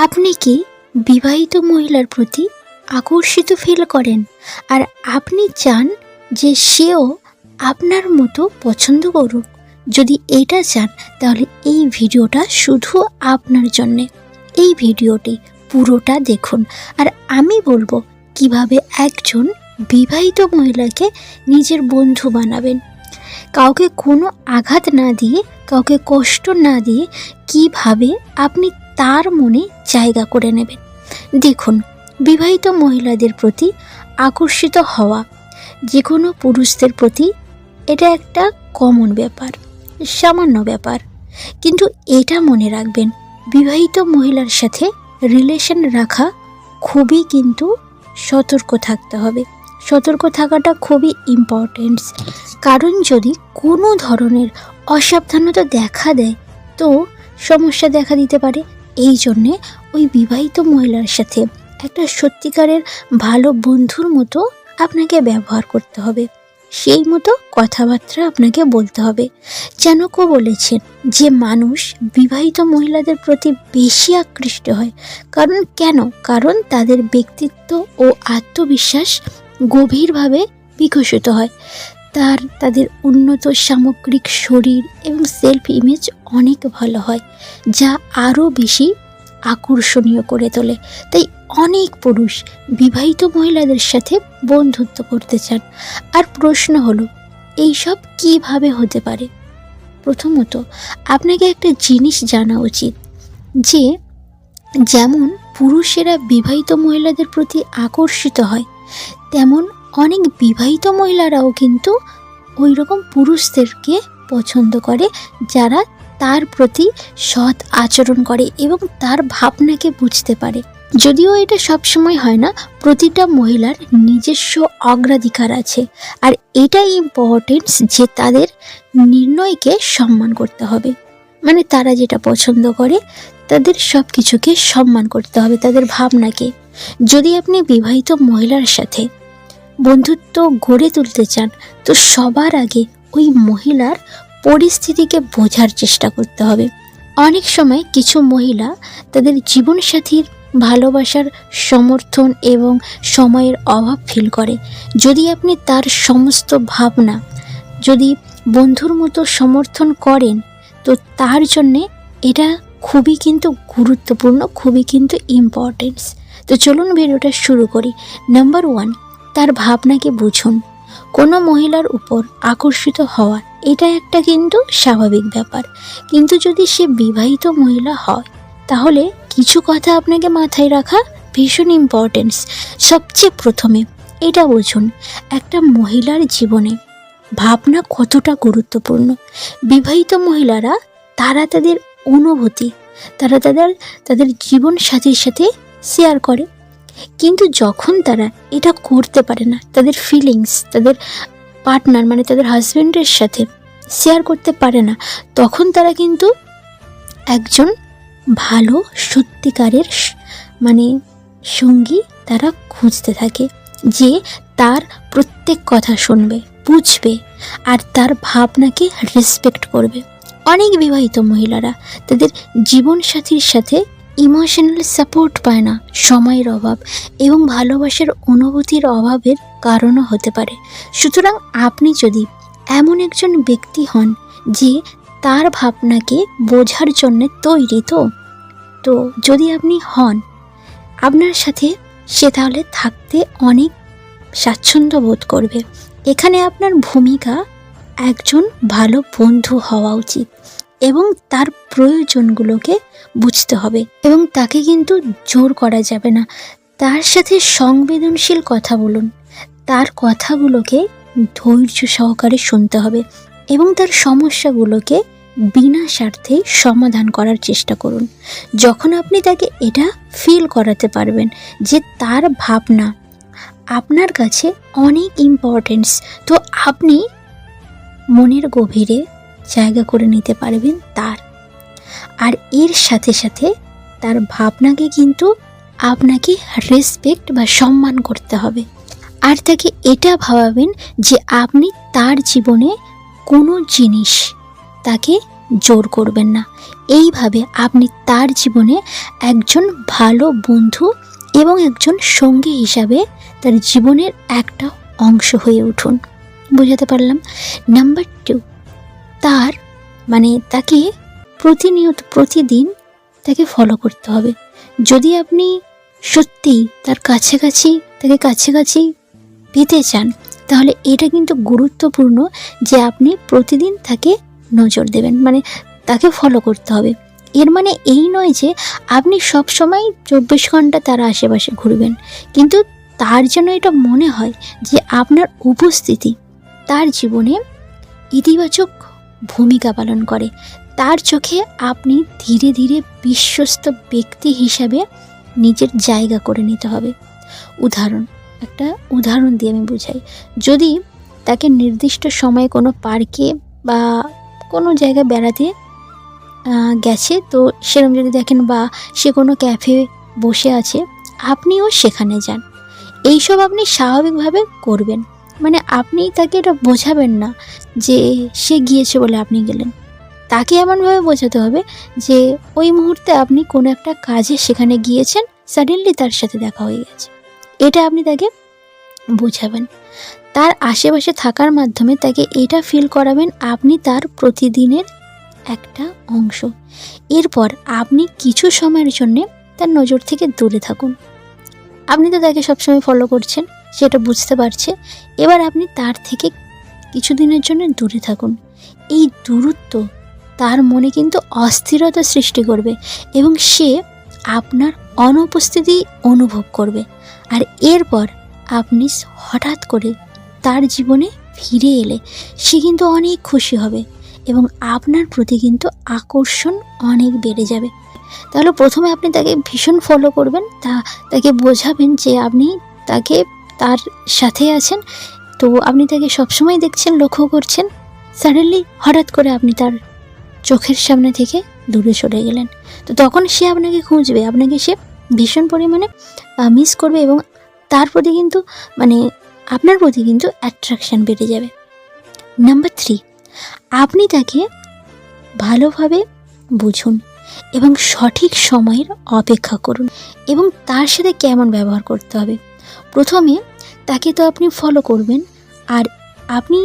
আপনি কি বিবাহিত মহিলার প্রতি আকর্ষিত ফিল করেন আর আপনি চান যে সেও আপনার মতো পছন্দ করুক? যদি এটা চান তাহলে এই ভিডিওটা শুধু আপনার জন্যে। এই ভিডিওটি পুরোটা দেখুন আর আমি বলবো কিভাবে একজন বিবাহিত মহিলাকে নিজের বন্ধু বানাবেন, কাউকে কোনো আঘাত না দিয়ে, কাউকে কষ্ট না দিয়ে কিভাবে আপনি তার মনে জায়গা করে নেবেন। দেখুন, বিবাহিত মহিলাদের প্রতি আকর্ষিত হওয়া যে কোনো পুরুষদের প্রতি এটা একটা কমন ব্যাপার, সামান্য ব্যাপার। কিন্তু এটা মনে রাখবেন, বিবাহিত মহিলার সাথে রিলেশন রাখা খুবই কিন্তু সতর্ক থাকতে হবে। সতর্ক থাকাটা খুবই ইম্পর্টেন্ট, কারণ যদি কোনো ধরনের অসাবধানতা দেখা দেয় তো সমস্যা দেখা দিতে পারে। এই জন্যে ওই বিবাহিত মহিলার সাথে একটা সত্যিকারের ভালো বন্ধুর মতো আপনাকে ব্যবহার করতে হবে, সেই মতো কথাবার্তা আপনাকে বলতে হবে। চাণক্য বলেছেন যে মানুষ বিবাহিত মহিলাদের প্রতি বেশি আকৃষ্ট হয়। কারণ তাদের ব্যক্তিত্ব ও আত্মবিশ্বাস গভীরভাবে বিকশিত হয়। তাদের উন্নত সামগ্রিক শরীর এবং সেলফ ইমেজ অনেক ভালো হয়, যা আরও বেশি আকর্ষণীয় করে তোলে। তাই অনেক পুরুষ বিবাহিত মহিলাদের সাথে বন্ধুত্ব করতে চান। আর প্রশ্ন হলো, এইসব কিভাবে হতে পারে? প্রথমত, আপনাকে একটা জিনিস জানা উচিত যে যেমন পুরুষেরা বিবাহিত মহিলাদের প্রতি আকর্ষিত হয়, তেমন অনেক বিবাহিত মহিলারাও কিন্তু ওই রকম পুরুষদেরকে পছন্দ করে যারা তার প্রতি সৎ আচরণ করে এবং তার ভাবনাকে বুঝতে পারে। যদিও এটা সবসময় হয় না, প্রতিটা মহিলার নিজস্ব অগ্রাধিকার আছে। আর এটাই ইম্পর্টেন্স যে তাদের নির্ণয়কে সম্মান করতে হবে। মানে তারা যেটা পছন্দ করে তাদের সব কিছুকে সম্মান করতে হবে, তাদের ভাবনাকে। যদি আপনি বিবাহিত মহিলার সাথে বন্ধুত্ব গড়ে তুলতে চান তো সবার আগে ওই মহিলার পরিস্থিতিকে বোঝার চেষ্টা করতে হবে। অনেক সময় কিছু মহিলা তাদের জীবনসাথীর ভালোবাসার সমর্থন এবং সময়ের অভাব ফিল করে। যদি আপনি তার সমস্ত ভাবনা যদি বন্ধুর মতো সমর্থন করেন তো তার জন্যে এটা খুবই কিন্তু গুরুত্বপূর্ণ, খুবই কিন্তু ইম্পর্টেন্স। তো চলুন ভিডিওটা শুরু করি। নাম্বার 1, তার ভাবনাকে বুঝুন। কোনো মহিলার উপর আকর্ষিত হওয়া এটা একটা কিন্তু স্বাভাবিক ব্যাপার, কিন্তু যদি সে বিবাহিত মহিলা হয় তাহলে কিছু কথা আপনাকে মাথায় রাখা ভীষণ ইম্পর্টেন্স। সবচেয়ে প্রথমে এটা বুঝুন, একটা মহিলার জীবনে ভাবনা কতটা গুরুত্বপূর্ণ। বিবাহিত মহিলারা তারা তাদের অনুভূতি তাদের জীবন সাথীর সাথে শেয়ার করে, কিন্তু যখন তারা এটা করতে পারে না, তাদের ফিলিংস তাদের পার্টনার মানে তাদের হাজব্যান্ডের সাথে শেয়ার করতে পারে না, তখন তারা কিন্তু একজন ভালো সত্যিকারের সঙ্গী তারা খুঁজতে থাকে, যে তার প্রত্যেক কথা শুনবে, বুঝবে আর তার ভাবনাকে রেসপেক্ট করবে। অনেক বিবাহিত মহিলারা তাদের জীবনসাথীর সাথে ইমোশনাল সাপোর্ট পায় না, সময়ের অভাব এবং ভালোবাসার অনুভূতির অভাবের কারণও হতে পারে। সুতরাং আপনি যদি এমন একজন ব্যক্তি হন যে তার ভাবনাকে বোঝার জন্য তৈরি, তো যদি আপনি হন, আপনার সাথে সে তাহলে থাকতে অনেক স্বাচ্ছন্দ্য বোধ করবে। এখানে আপনার ভূমিকা একজন ভালো বন্ধু হওয়া উচিত এবং তার প্রয়োজনগুলোকে বুঝতে হবে এবং তাকে কিন্তু জোর করা যাবে না। তার সাথে সংবেদনশীল কথা বলুন, তার কথাগুলোকে ধৈর্য সহকারে শুনতে হবে এবং তার সমস্যাগুলোকে বিনা স্বার্থে সমাধান করার চেষ্টা করুন। যখন আপনি তাকে এটা ফিল করাতে পারবেন যে তার ভাবনা আপনার কাছে অনেক ইম্পর্টেন্স, তো আপনি মনের গভীরে জায়গা করে নিতে পারবেন তার। আর এর সাথে সাথে তার ভাবনাকে কিন্তু আপনাকে রেসপেক্ট বা সম্মান করতে হবে। আর তাকে এটা ভাবাবেন যে আপনি তার জীবনে কোনো জিনিস তাকে জোর করবেন না। এইভাবে আপনি তার জীবনে একজন ভালো বন্ধু এবং একজন সঙ্গী হিসাবে তার জীবনের একটা অংশ হয়ে উঠুন। বোঝাতে পারলাম? নাম্বার 2, তাকে প্রতিদিন তাকে ফলো করতে হবে। যদি আপনি সত্যিই তাকে কাছাকাছি পেতে চান, তাহলে এটা কিন্তু গুরুত্বপূর্ণ যে আপনি প্রতিদিন তাকে নজর দেবেন, তাকে ফলো করতে হবে। এর মানে এই নয় যে আপনি সবসময় 24 ঘন্টা তার আশেপাশে ঘুরবেন, কিন্তু তার যেন এটা মনে হয় যে আপনার উপস্থিতি তার জীবনে ইতিবাচক ভূমিকা পালন করে। তার চোখে আপনি ধীরে ধীরে বিশ্বস্ত ব্যক্তি হিসাবে নিজের জায়গা করে নিতে হবে। একটা উদাহরণ দিয়ে আমি বুঝাই। যদি তাকে নির্দিষ্ট সময়ে কোনো পার্কে বা কোনো জায়গায় বেড়াতে গেছে, তো সেরকম যদি দেখেন, বা সে কোনো ক্যাফে বসে আছে, আপনিও সেখানে যান। এইসব আপনি স্বাভাবিকভাবে করবেন। আপনি তাকে এটা বোঝাবেন না যে সে গিয়েছে বলে আপনি গেলেন। তাকে এমনভাবে বোঝাতে হবে যে ওই মুহূর্তে আপনি কোনো একটা কাজে সেখানে গিয়েছেন, সাডেনলি তার সাথে দেখা হয়ে গেছে। এটা আপনি তাকে বোঝাবেন। তার আশেপাশে থাকার মাধ্যমে তাকে এটা ফিল করাবেন আপনি তার প্রতিদিনের একটা অংশ। এরপর আপনি কিছু সময়ের জন্যে তার নজর থেকে দূরে থাকুন। আপনি তো তাকে সবসময় ফলো করছেন, সেটা বুঝতে পারছে। এবার আপনি তার থেকে কিছুদিনের জন্য দূরে থাকুন। এই দূরত্ব তার মনে কিন্তু অস্থিরতা সৃষ্টি করবে এবং সে আপনার অনুপস্থিতি অনুভব করবে। আর এরপর আপনি হঠাৎ করে তার জীবনে ফিরে এলে সে কিন্তু অনেক খুশি হবে এবং আপনার প্রতি কিন্তু আকর্ষণ অনেক বেড়ে যাবে। তাহলে প্রথমে আপনি তাকে ভীষণ ফলো করবেন, তাকে বোঝাবেন যে আপনি তার সাথে আছেন, তো আপনি তাকে সবসময় দেখছেন, লক্ষ্য করছেন। সাডেনলি হঠাৎ করে আপনি তার চোখের সামনে থেকে দূরে সরে গেলেন, তো তখন সে আপনাকে খুঁজবে, আপনাকে সে ভীষণ পরিমাণে মিস করবে এবং তার প্রতি কিন্তু আপনার প্রতি কিন্তু অ্যাট্রাকশান বেড়ে যাবে। নাম্বার 3, আপনি তাকে ভালোভাবে বুঝুন এবং সঠিক সময়ের অপেক্ষা করুন এবং তার সাথে কেমন ব্যবহার করতে হবে। প্রথমে তাকে তো আপনি ফলো করবেন, আর আপনি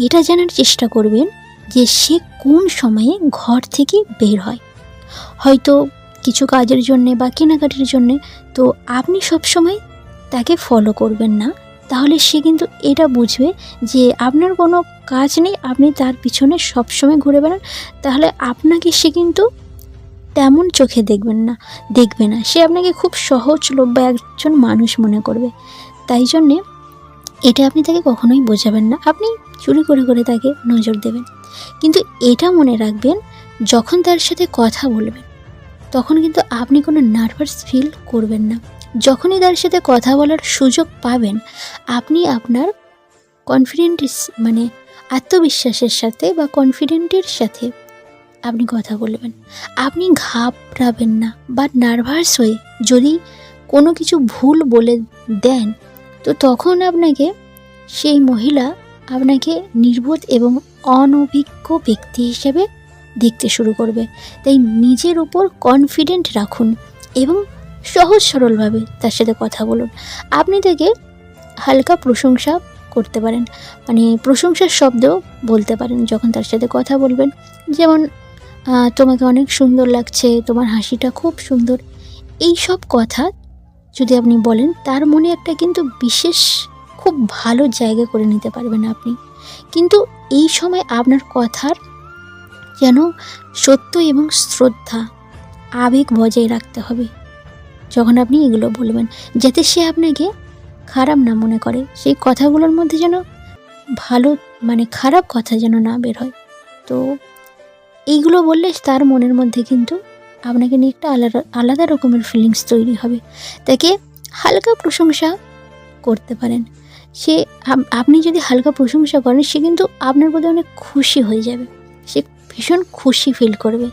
এটা জানার চেষ্টা করবেন যে সে কোন সময়ে ঘর থেকে বের হয়। হয়তো কিছু কাজের জন্যে বা কেনাকাটির জন্যে, তো আপনি সবসময় তাকে ফলো করবেন না। তাহলে সে কিন্তু এটা বুঝবে যে আপনার কোনো কাজ নেই, আপনি তার পিছনে সবসময় ঘুরে বেড়ান। তাহলে আপনাকে সে কিন্তু তেমন চোখে দেখবে না। সে আপনাকে খুব সহজলভ্য একজন মানুষ মনে করবে। তাই জন্যে এটা আপনি তাকে কখনোই বোঝাবেন না, আপনি চুরি করে তাকে নজর দেবেন। কিন্তু এটা মনে রাখবেন, যখন তার সাথে কথা বলবেন তখন কিন্তু আপনি কোনো নার্ভাস ফিল করবেন না। যখনই তার সাথে কথা বলার সুযোগ পাবেন, আপনি আপনার আত্মবিশ্বাসের সাথে বা কনফিডেন্টের সাথে আপনি কথা বলবেন। আপনি ঘাবড়াবেন না বা নার্ভাস হয়ে যদি কোনো কিছু ভুল বলে দেন, তো তখন সেই মহিলা আপনাকে নির্বোধ এবং অনভিজ্ঞ ব্যক্তি হিসেবে দেখতে শুরু করবে। তাই নিজের উপর কনফিডেন্ট রাখুন এবং সহজ সরলভাবে তার সাথে কথা বলুন। আপনি তাকে হালকা প্রশংসা করতে পারেন, প্রশংসার শব্দ বলতে পারেন যখন তার সাথে কথা বলবেন। যেমন, তোমাকে অনেক সুন্দর লাগছে, তোমার হাসিটা খুব সুন্দর। এই সব কথা যদি আপনি বলেন, তার মনে একটা কিন্তু বিশেষ খুব ভালো জায়গা করে নিতে পারবেন আপনি। কিন্তু এই সময় আপনার কথার যেন সত্য এবং শ্রদ্ধা, আবেগ বজায় রাখতে হবে যখন আপনি এগুলো বলবেন, যাতে সে আপনাকে খারাপ না মনে করে। সেই কথাগুলোর মধ্যে যেন খারাপ কথা যেন না বের হয়। তো এইগুলো বললে তার মনের মধ্যে কিন্তু আপনাকে নিয়ে একটা আলাদা রকমের ফিলিংস তৈরি হবে। তাকে হালকা প্রশংসা করতে পারেন। আপনি যদি হালকা প্রশংসা করেন, সে কিন্তু আপনার প্রতি অনেক খুশি হয়ে যাবে, সে ভীষণ খুশি ফিল করবে।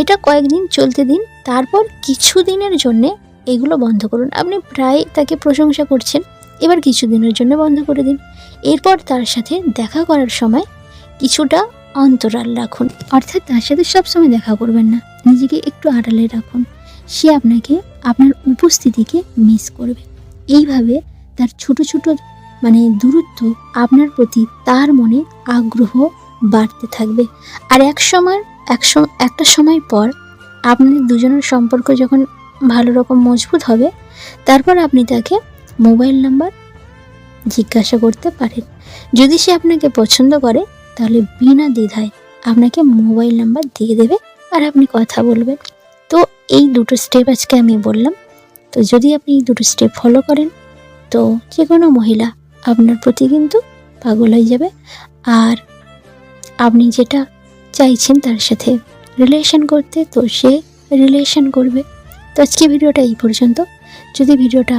এটা কয়েকদিন চলতে দিন, তারপর কিছু দিনের জন্যে এগুলো বন্ধ করুন। আপনি প্রায় তাকে প্রশংসা করছেন, এবার কিছু দিনের জন্য বন্ধ করে দিন। এরপর তার সাথে দেখা করার সময় কিছুটা অন্তরাল রাখুন, অর্থাৎ তার সাথে সবসময় দেখা করবেন না, নিজেকে একটু আড়ালে রাখুন। সে আপনাকে, আপনার উপস্থিতিকে মিস করবে। এইভাবে তার ছোট ছোট দূরত্ব আপনার প্রতি তার মনে আগ্রহ বাড়তে থাকবে। আর একটা সময় পর আপনাদের দুজনের সম্পর্ক যখন ভালো রকম মজবুত হবে, তারপর আপনি তাকে মোবাইল নাম্বার জিজ্ঞাসা করতে পারেন। যদি সে আপনাকে পছন্দ করে, তাহলে বিনা দ্বিধায় আপনাকে মোবাইল নাম্বার দিয়ে দেবে আর আপনি কথা বলবেন। তো এই দুটো স্টেপ আজকে আমি বললাম। তো যদি আপনি এই দুটো স্টেপ ফলো করেন, তো যে কোনো মহিলা আপনার প্রতি কিন্তু পাগল হয়ে যাবে, আর আপনি যেটা চাইছেন তার সাথে রিলেশন করতে, তো সে রিলেশন করবে। তো আজকে ভিডিওটা এই পর্যন্ত। যদি ভিডিওটা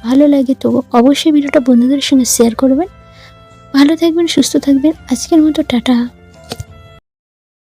ভালো লাগে তো অবশ্যই ভিডিওটা বন্ধুদের সঙ্গে শেয়ার করবেন। ভালো থাকবেন, সুস্থ থাকবেন। আজকের মতো টাটা।